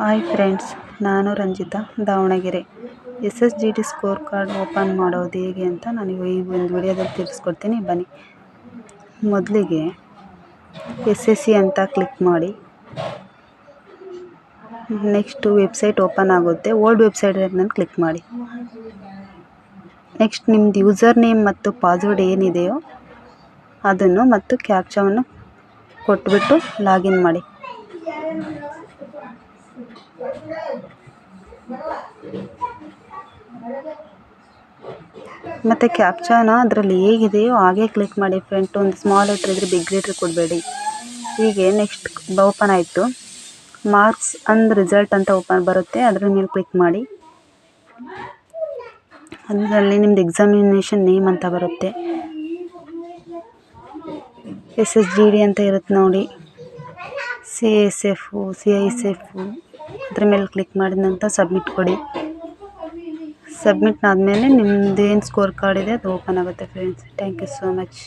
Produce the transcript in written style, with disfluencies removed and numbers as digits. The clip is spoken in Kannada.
ಹಾಯ್ ಫ್ರೆಂಡ್ಸ್, ನಾನು Ranjitha Davanagere. SSGD score card open ಮಾಡೋದು ಹೇಗೆ ಅಂತ ನಾನು ಈ ಒಂದು ವಿಡಿಯೋದಲ್ಲಿ ತಿಳಿಸ್ಕೊಡ್ತೀನಿ. ಬನ್ನಿ. ಮೊದಲಿಗೆ SSC ಅಂತ ಕ್ಲಿಕ್ ಮಾಡಿ. ನೆಕ್ಸ್ಟು ವೆಬ್ಸೈಟ್ ಓಪನ್ ಆಗುತ್ತೆ. ಓಲ್ಡ್ ವೆಬ್ಸೈಟನ್ನು ಕ್ಲಿಕ್ ಮಾಡಿ. ನೆಕ್ಸ್ಟ್ ನಿಮ್ಮದು ಯೂಸರ್ ನೇಮ್ ಮತ್ತು ಪಾಸ್ವರ್ಡ್ ಏನಿದೆಯೋ ಅದನ್ನು ಮತ್ತು ಕ್ಯಾಪ್ಚಾವನ್ನು ಕೊಟ್ಬಿಟ್ಟು ಲಾಗಿನ್ ಮಾಡಿ. ಮತ್ತು ಕ್ಯಾಪ್ಚಾನ ಅದರಲ್ಲಿ ಹೇಗಿದೆಯೋ ಹಾಗೆ ಕ್ಲಿಕ್ ಮಾಡಿ. ಫ್ರಂಟ್ ಒಂದು ಸ್ಮಾಲ್ ಲೆಟ್ರ್ ಇದ್ದರೆ ಬಿಗ್ ಲೆಟ್ರ್ ಕೊಡಬೇಡಿ. ಹೀಗೆ ನೆಕ್ಸ್ಟ್ ಓಪನ್ ಆಯಿತು. ಮಾರ್ಕ್ಸ್ ಅಂಡ್ ರಿಸಲ್ಟ್ ಅಂತ ಓಪನ್ ಬರುತ್ತೆ, ಅದರ ಮೇಲೆ ಕ್ಲಿಕ್ ಮಾಡಿ. ಅದರಲ್ಲಿ ನಿಮ್ಮದು ಎಕ್ಸಾಮಿನೇಷನ್ ನೇಮ್ ಅಂತ ಬರುತ್ತೆ. SSGD ಅಂತ ಇರುತ್ತೆ ನೋಡಿ, CSF, CISF ಅದ್ರ ಮೇಲೆ ಕ್ಲಿಕ್ ಮಾಡಿದ ನಂತರ ಸಬ್ಮಿಟ್ ಕೊಡಿ. ಸಬ್ಮಿಟ್ ಆದಮೇಲೆ ನಿಮ್ಮದು ಏನು ಸ್ಕೋರ್ ಕಾರ್ಡ್ ಇದೆ ಅದು ಓಪನ್ ಆಗುತ್ತೆ friends. Thank you so much.